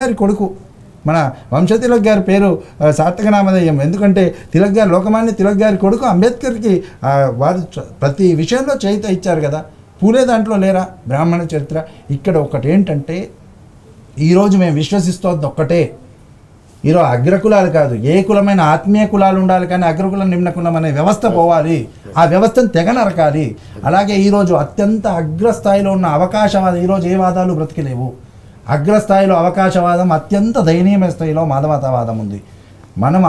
గారి కొడుకు, మన వంశతిలక్ గారి పేరు సార్థక నామధేయం. ఎందుకంటే తిలక్ గారు, లోకమాన్య తిలక్ గారి కొడుకు అంబేద్కర్కి వారు ప్రతి విషయంలో చేయిత ఇచ్చారు కదా. పూలే దాంట్లో లేరా బ్రాహ్మణ చరిత్ర? ఇక్కడ ఒకటి ఏంటంటే ఈరోజు మేము విశ్వసిస్తోంది ఒక్కటే, ఈరోజు అగ్రకులాలు కాదు, ఏ కులమైన ఆత్మీయ కులాలు ఉండాలి, కానీ అగ్రకులం నిమ్న కులం అనే వ్యవస్థ పోవాలి, ఆ వ్యవస్థను తెగ నరకాలి. అలాగే ఈరోజు అత్యంత అగ్రస్థాయిలో ఉన్న అవకాశవాదం, ఈరోజు ఏ వాదాలు బ్రతికిలేవు. అగ్రస్థాయిలో అవకాశవాదం, అత్యంత దయనీయమైన స్థాయిలో మానవతావాదం ఉంది. మనం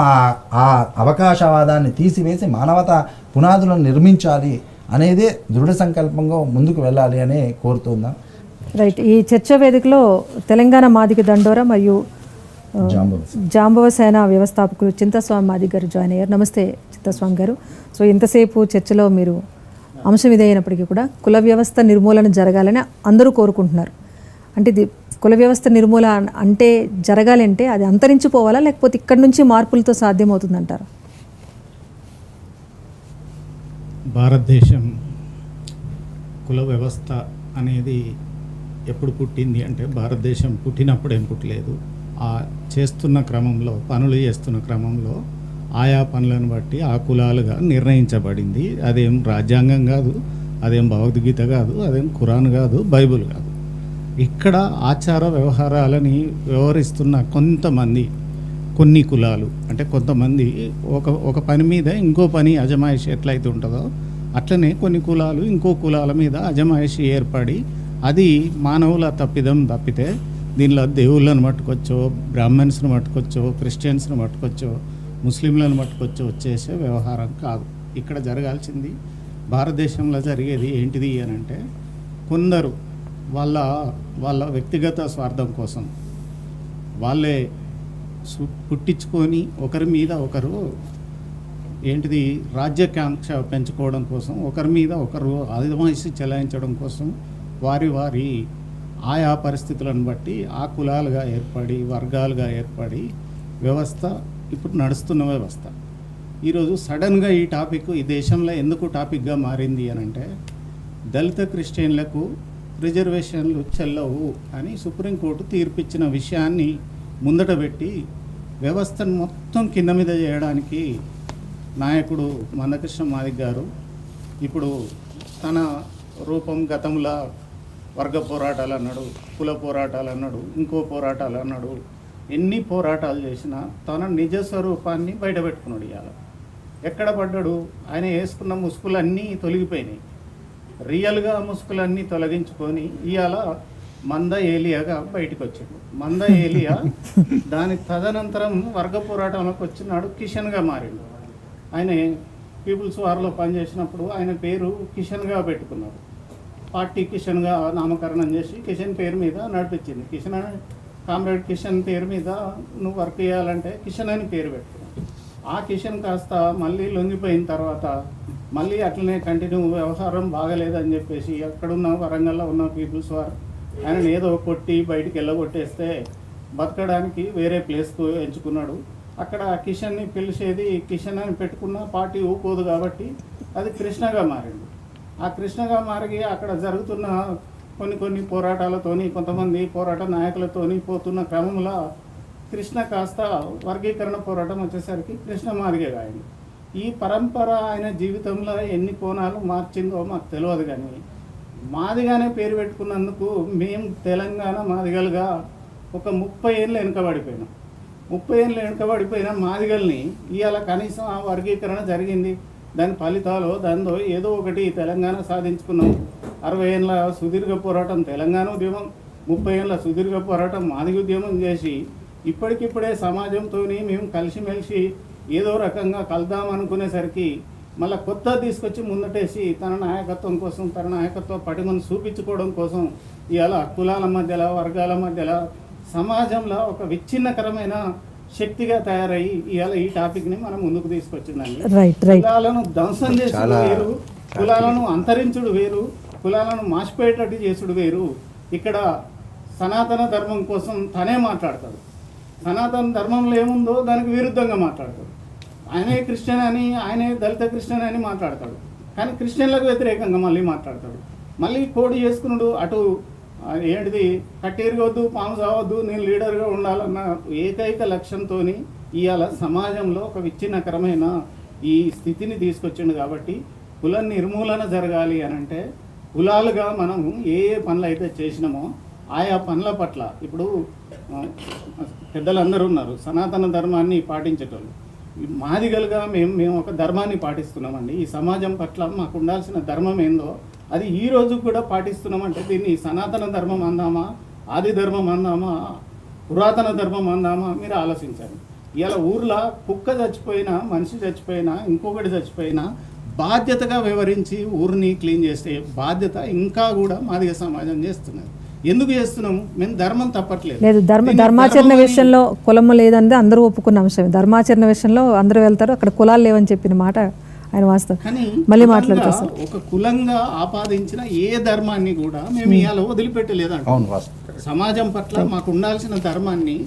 ఆ అవకాశవాదాన్ని తీసివేసి మానవతా పునాదులను నిర్మించాలి అనేదే దృఢ సంకల్పంగా ముందుకు వెళ్ళాలి అనే కోరుతున్నాం. రైట్. ఈ చర్చా వేదికలో తెలంగాణ మాదిగ దండోరా మరియు జాంబవ సేన వ్యవస్థాపకులు చింతాస్వామి మాదిగ గారు జాయిన్ అయ్యారు. నమస్తే చింతాస్వామి గారు. సో ఇంతసేపు చర్చలో మీరు అంశం ఇదైనప్పటికీ కూడా కుల వ్యవస్థ నిర్మూలన జరగాలని అందరూ కోరుకుంటున్నారు. అంటే ఇది కుల వ్యవస్థ నిర్మూలన అంటే జరగాలంటే అది అంతరించిపోవాలా, లేకపోతే ఇక్కడి నుంచి మార్పులతో సాధ్యమవుతుందంటారా? భారతదేశం కుల వ్యవస్థ అనేది ఎప్పుడు పుట్టింది అంటే, భారతదేశం పుట్టినప్పుడు ఏం పుట్టలేదు. ఆ చేస్తున్న క్రమంలో, పనులు చేస్తున్న క్రమంలో ఆయా పనులను బట్టి ఆ కులాలుగా నిర్ణయించబడింది. అదేం రాజ్యాంగం కాదు, అదేం భగవద్గీత కాదు, అదేం ఖురాన్ కాదు, బైబుల్ కాదు. ఇక్కడ ఆచార వ్యవహారాలని వ్యవహరిస్తున్న కొంతమంది, కొన్ని కులాలు అంటే కొంతమంది ఒక పని మీద ఇంకో పని అజమాయిషి ఎట్లయితే ఉంటుందో అట్లనే కొన్ని కులాలు ఇంకో కులాల మీద అజమాయిషి ఏర్పడి, అది మానవుల తప్పిదం తప్పితే దీనిలో దేవుళ్ళను పట్టుకొచ్చో, బ్రాహ్మణ్స్ను పట్టుకొచ్చో, క్రిస్టియన్స్ను పట్టుకొచ్చో, ముస్లింలను పట్టుకొచ్చో వచ్చేసే వ్యవహారం కాదు. ఇక్కడ జరగాల్సింది, భారతదేశంలో జరిగేది ఏంటిది అని అంటే, కొందరు వాళ్ళ వ్యక్తిగత స్వార్థం కోసం వాళ్ళే పుట్టించుకొని ఒకరి మీద ఒకరు ఏంటిది రాజ్యాకాంక్ష పెంచుకోవడం కోసం, ఒకరి మీద ఒకరు ఆదివాసి చెలాయించడం కోసం వారి ఆయా పరిస్థితులను బట్టి ఆ కులాలుగా ఏర్పడి, వర్గాలుగా ఏర్పడి వ్యవస్థ ఇప్పుడు నడుస్తున్న వ్యవస్థ. ఈరోజు సడన్గా ఈ టాపిక్ ఈ దేశంలో ఎందుకు టాపిక్గా మారింది అని అంటే, దళిత క్రిస్టియన్లకు రిజర్వేషన్లు చెల్లవు అని సుప్రీంకోర్టు తీర్పిచ్చిన విషయాన్ని ముందట పెట్టి వ్యవస్థను మొత్తం కింద మీద చేయడానికి నాయకుడు మందకృష్ణ మాదిగ గారు ఇప్పుడు తన రూపం గతంలో వర్గ పోరాటాలు అన్నాడు, కుల పోరాటాలు అన్నాడు, ఇంకో పోరాటాలు అన్నాడు. ఎన్ని పోరాటాలు చేసినా తన నిజ స్వరూపాన్ని బయటపెట్టుకున్నాడు. ఇవాళ ఎక్కడ పడ్డాడు? ఆయన వేసుకున్న ముసుగులన్నీ తొలగిపోయినాయి. రియల్గా ముసుగులన్నీ తొలగించుకొని ఇవాళ మంద ఏలియాగా బయటకు వచ్చాడు. మంద ఏలియా దాని తదనంతరం వర్గ పోరాటంలోకి వచ్చినాడు, కిషన్గా మారిండు. ఆయన పీపుల్స్ వార్లో పనిచేసినప్పుడు ఆయన పేరు కిషన్గా పెట్టుకున్నాడు. పార్టీ కిషన్గా నామకరణం చేసి కిషన్ పేరు మీద నడిపించింది. కిషన్ కామ్రేడ్ కిషన్ పేరు మీద నువ్వు వర్క్ చేయాలంటే కిషన్ అని పేరు పెట్టుకున్నావు. ఆ కిషన్ కాస్త మళ్ళీ లొంగిపోయిన తర్వాత మళ్ళీ అట్లనే కంటిన్యూ, వ్యవహారం బాగలేదని చెప్పేసి అక్కడున్న వరంగల్లో ఉన్న పీపుల్స్ వార్ ఆయన ఏదో కొట్టి బయటికి వెళ్ళగొట్టేస్తే బతకడానికి వేరే ప్లేస్కు ఎంచుకున్నాడు. అక్కడ కిషన్ని పిలిచేది కిషన్ అని పెట్టుకున్న పార్టీ ఊకోదు కాబట్టి అది కృష్ణగా మారింది. ఆ కృష్ణగా మారి అక్కడ జరుగుతున్న కొన్ని పోరాటాలతోని, కొంతమంది పోరాట నాయకులతోని పోతున్న క్రమంలో కృష్ణ కాస్త వర్గీకరణ పోరాటం వచ్చేసరికి కృష్ణ మాదిగే అయింది. ఈ పరంపర ఆయన జీవితంలో ఎన్ని కోణాలు మార్చిందో మాకు తెలియదు, కానీ మాదిగానే పేరు పెట్టుకున్నందుకు మేము తెలంగాణ మాదిగలుగా ఒక 30 ఏళ్ళు వెనుకబడిపోయినాం. 30 ఏళ్ళు వెనుకబడిపోయిన మాదిగల్ని ఇవాళ కనీసం ఆ వర్గీకరణ జరిగింది, దాని ఫలితాలు దాంతో ఏదో ఒకటి తెలంగాణ సాధించుకున్నాం. 60 ఏళ్ళ సుదీర్ఘ పోరాటం తెలంగాణ ఉద్యమం, 30 ఏళ్ళ సుదీర్ఘ పోరాటం మాదిగ ఉద్యమం చేసి ఇప్పటికిప్పుడే సమాజంతో మేము కలిసిమెలిసి ఏదో రకంగా కలుద్దాం అనుకునేసరికి మళ్ళీ కొత్త తీసుకొచ్చి ముందటేసి తన నాయకత్వం కోసం, తన నాయకత్వ పటిమను చూపించుకోవడం కోసం ఇవాళ కులాల మధ్యలో, వర్గాల మధ్యలో, సమాజంలో ఒక విచ్ఛిన్నకరమైన శక్తిగా తయారయ్యి ఇవాళ ఈ టాపిక్ని మనం ముందుకు తీసుకొచ్చిందండి. కులాలను ధ్వంసం చేసుడు వేరు, కులాలను అంతరించుడు వేరు, కులాలను మాసిపోయేటట్టు చేసుడు వేరు. ఇక్కడ సనాతన ధర్మం కోసం తనే మాట్లాడతాడు. సనాతన ధర్మంలో ఏముందో దానికి విరుద్ధంగా మాట్లాడతాడు. ఆయనే క్రిస్టియన్ అని, ఆయనే దళిత క్రిస్టియన్ అని మాట్లాడతాడు, కానీ క్రిస్టియన్లకు వ్యతిరేకంగా మళ్ళీ మాట్లాడతాడు. మళ్ళీ కోడి చేసుకున్నాడు, అటు ఏంటిది కట్టెరగొద్దు, పాము సావద్దు, నేను లీడర్గా ఉండాలన్న ఏకైక లక్ష్యంతో ఇవాళ సమాజంలో ఒక విచ్ఛిన్నకరమైన ఈ స్థితిని తీసుకొచ్చిండు. కాబట్టి కుల నిర్మూలన జరగాలి అని అంటే కులాలుగా మనం ఏ పనులు అయితే చేసినామో ఆయా పనుల పట్ల ఇప్పుడు పెద్దలందరూ ఉన్నారు, సనాతన ధర్మాన్ని పాటించేటోళ్ళు. మాదిగలుగా మేము ఒక ధర్మాన్ని పాటిస్తున్నామండి. ఈ సమాజం పట్ల మాకు ఉండాల్సిన ధర్మం ఏందో అది ఈ రోజు కూడా పాటిస్తున్నామంటే దీన్ని సనాతన ధర్మం అందామా, ఆది ధర్మం అందామా, పురాతన ధర్మం అందామా మీరు ఆలోచించండి. ఇలా ఊర్లో కుక్క చచ్చిపోయినా, మనిషి చచ్చిపోయినా, ఇంకొకటి చచ్చిపోయినా బాధ్యతగా వివరించి ఊరిని క్లీన్ చేసే బాధ్యత ఇంకా కూడా మాదిగ సమాజం చేస్తున్నది. ఎందుకు చేస్తున్నాము? మేము ధర్మం తప్పట్లేదు. లేదు, ధర్మాచరణ విషయంలో కులము లేదని అందరూ ఒప్పుకున్న అంశం. ధర్మాచరణ విషయంలో అందరూ వెళ్తారు, అక్కడ కులాలు లేవని చెప్పిన మాట ఆయన వాస్తవం. కానీ మళ్ళీ మాట్లాడతారు సార్. ఒక కులంగా ఆపాదించిన ఏ ధర్మాన్ని కూడా మేము ఇవాళ వదిలిపెట్టలేదంట. అవును, వాస్తవం. సమాజం పట్ల మాకు ఉండాల్సిన ధర్మాన్ని